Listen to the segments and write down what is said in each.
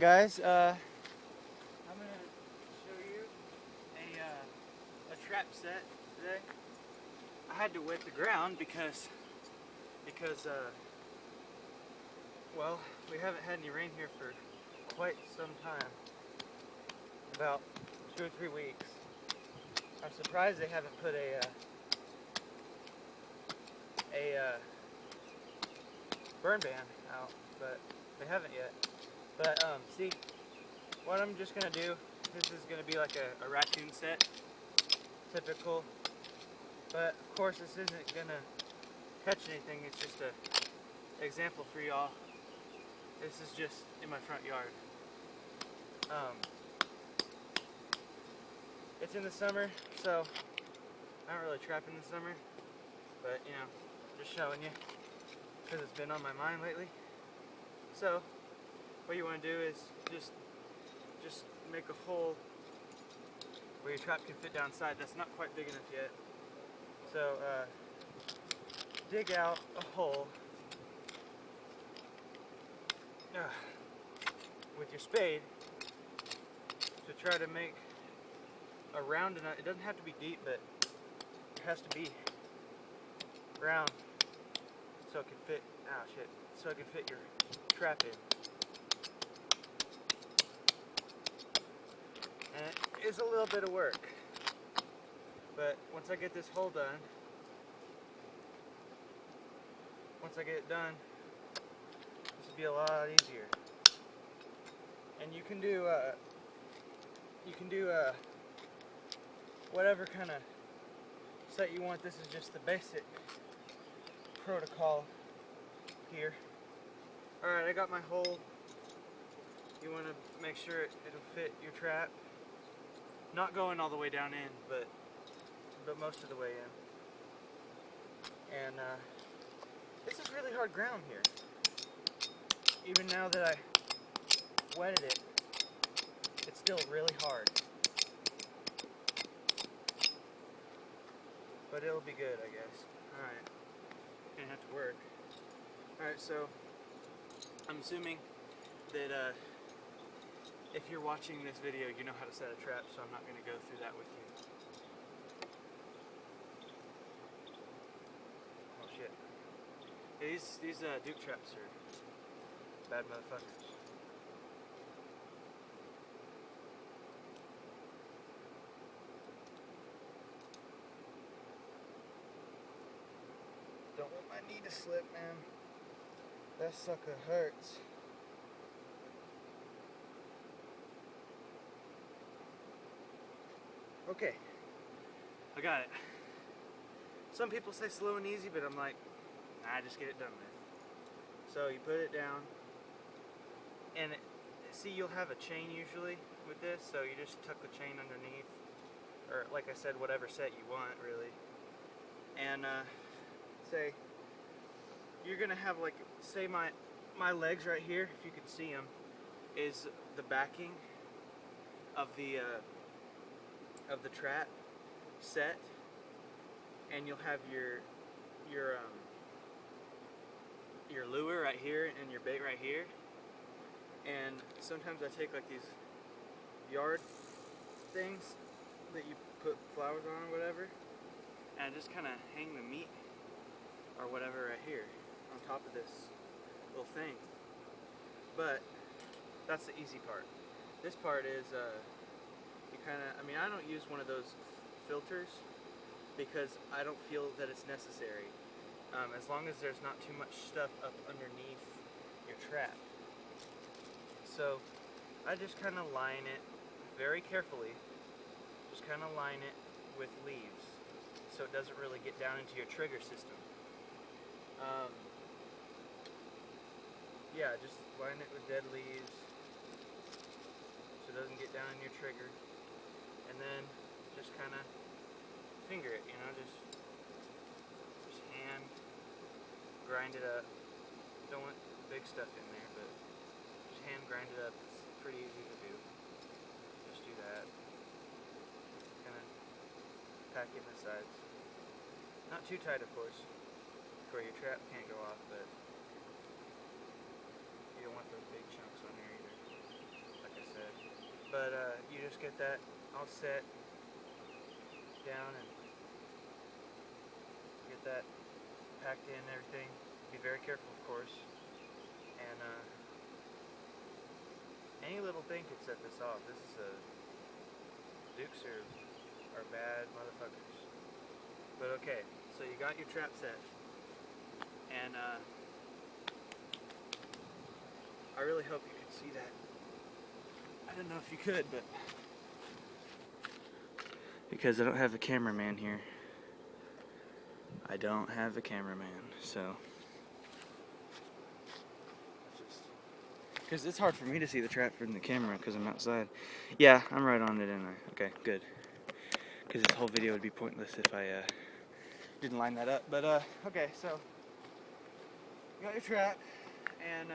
guys, I'm gonna show you a trap set today. I had to wet the ground because well, we haven't had any rain here for quite some time, about 2 or 3 weeks. I'm surprised they haven't put a burn ban out, but they haven't yet. But see, what I'm just gonna do, this is gonna be like a raccoon set, typical. But of course, this isn't gonna catch anything. It's just a example for y'all. This is just in my front yard. It's in the summer, so I don't really trap in the summer. But you know, just showing you because it's been on my mind lately. So what you want to do is just make a hole where your trap can fit down side. That's not quite big enough yet. So dig out a hole with your spade to try to make a round enough. It doesn't have to be deep, but it has to be round so it can fit. So it can fit your trap in. And it is a little bit of work, but once I get this hole done, once I get it done, this will be a lot easier. And you can do whatever kind of set you want. This is just the basic protocol here. Alright, I got my hole. You want to make sure it'll fit your trap. Not going all the way down in, but most of the way in. And this is really hard ground here. Even now that I wetted it, it's still really hard. But it'll be good, I guess. Alright. Gonna have to work. Alright, so I'm assuming that if you're watching this video, you know how to set a trap, so I'm not going to go through that with you. Oh shit. These Duke traps are bad motherfuckers. Don't want my knee to slip, man. That sucker hurts. Okay, I got it. Some people say slow and easy, but I'm like, nah, just get it done, man. So you put it down, and see, you'll have a chain usually with this, so you just tuck the chain underneath, or like I said, whatever set you want, really. And say you're gonna have, like, say my legs right here, if you can see them, is the backing of the trap set, and you'll have your lure right here and your bait right here. And sometimes I take like these yard things that you put flowers on or whatever, and I just kind of hang the meat or whatever right here on top of this little thing. But that's the easy part. This part is you kind of, I mean, I don't use one of those filters because I don't feel that it's necessary, as long as there's not too much stuff up underneath your trap. So I just kind of line it very carefully, just kind of line it with leaves so it doesn't really get down into your trigger system. Yeah, just line it with dead leaves so it doesn't get down in your trigger. And then just kind of finger it, you know, just hand grind it up. Don't want big stuff in there, but just hand grind it up. It's pretty easy to do. Just do that. Kind of pack in the sides. Not too tight, of course, where your trap can't go off, but you don't want those big chunks on there either. But you just get that all set down and get that packed in and everything. Be very careful, of course. And any little thing could set this off. Dukes are bad motherfuckers. But okay, so you got your trap set. And I really hope you could see that. I don't know if you could, but because I don't have a cameraman here. I don't have a cameraman, so because it's hard for me to see the trap from the camera because I'm outside. Yeah, I'm right on it, and okay, good. Because this whole video would be pointless if I didn't line that up. But okay, so you got your trap, and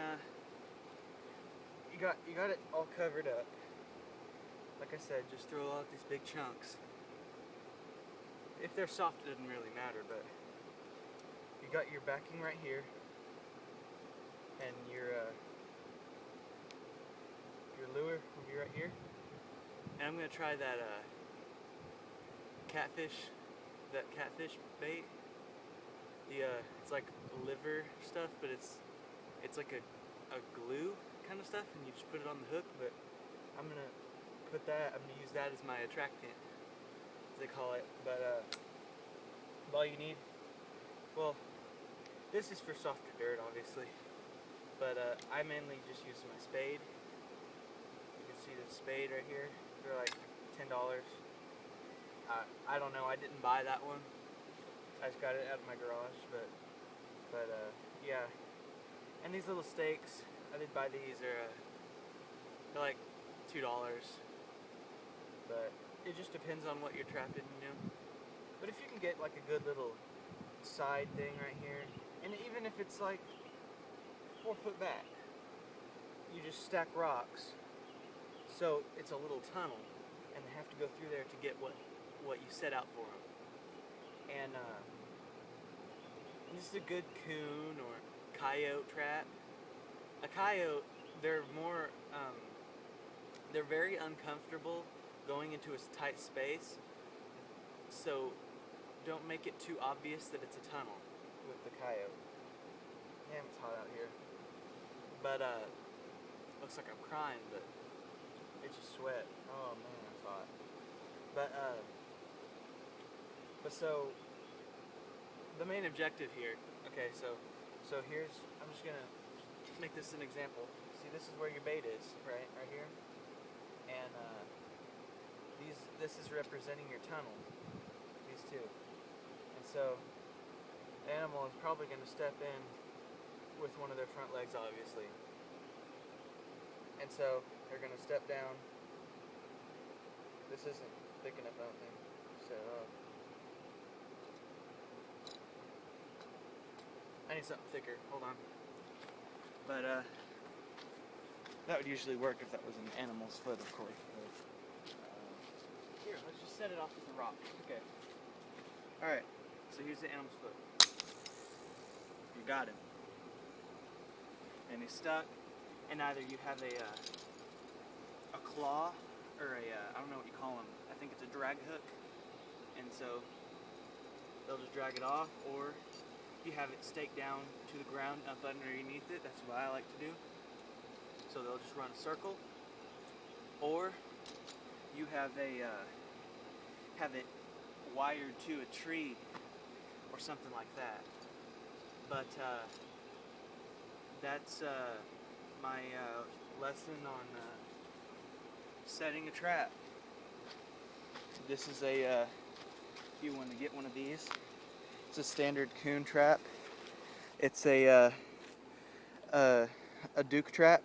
you got it all covered up. Like I said, just throw out these big chunks. If they're soft, it doesn't really matter, but you got your backing right here, and your lure will be right here. And I'm gonna try that catfish bait. It's like liver stuff, but it's like a glue kind of stuff, and you just put it on the hook. But I'm gonna use that as my attractant, as they call it. But all you need, well, this is for softer dirt, obviously. But I mainly just use my spade. You can see the spade right here. They're like $10. I don't know. I didn't buy that one. I just got it out of my garage. But yeah. And these little stakes, I did buy these. They're like $2. But it just depends on what you're trapping, you know. But if you can get like a good little side thing right here, and even if it's like 4 foot back, you just stack rocks, so it's a little tunnel, and they have to go through there to get what you set out for them. And this is a good coon or coyote trap. A coyote, they're very uncomfortable going into a tight space, so don't make it too obvious that it's a tunnel with the coyote. Damn, it's hot out here. But looks like I'm crying, but it's just sweat. Oh man, it's hot. But so the main objective here. Okay, so here's, I'm just gonna make this an example. See, this is where your bait is, right here, and this is representing your tunnel. These two, and so the animal is probably gonna step in with one of their front legs, obviously. And so they're gonna step down. This isn't thick enough, I don't think. Set it up. I need something thicker. Hold on. But that would usually work if that was an animal's foot, of course. But, here, let's just set it off with a rock. Okay. All right. So here's the animal's foot. You got him. And he's stuck, and either you have a claw or I don't know what you call them. I think it's a drag hook, and so they'll just drag it off, or you have it staked down to the ground up underneath it. That's what I like to do. So they'll just run a circle, or you have it wired to a tree or something like that. But that's my lesson on setting a trap. This is if you want to get one of these, it's a standard coon trap. It's a Duke trap.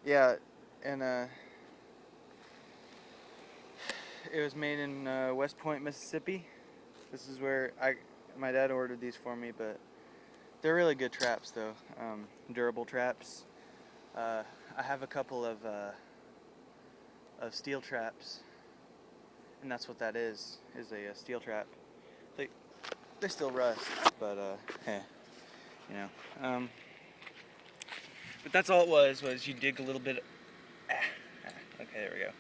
Yeah, and it was made in West Point, Mississippi. This is where my dad ordered these for me, but they're really good traps, though. Durable traps. I have a couple of steel traps, and that's what that is a steel trap. They still rust, but hey, you know. But that's all it was you dig a little bit. Okay, there we go.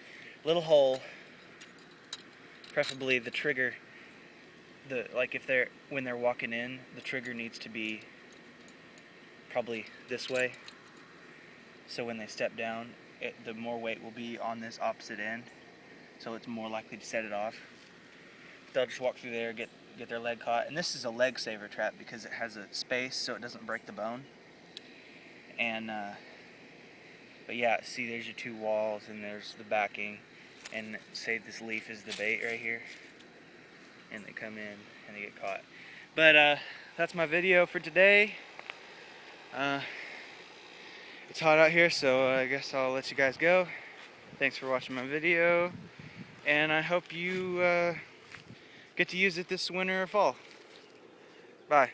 Little hole. Preferably the trigger. Like if when they're walking in, the trigger needs to be probably this way. So when they step down, the more weight will be on this opposite end. So it's more likely to set it off. They'll just walk through there, get their leg caught. And this is a leg saver trap because it has a space so it doesn't break the bone. And but yeah, see, there's your two walls and there's the backing. And say this leaf is the bait right here. And they come in and they get caught. But that's my video for today. It's hot out here, so I guess I'll let you guys go. Thanks for watching my video, and I hope you get to use it this winter or fall. Bye.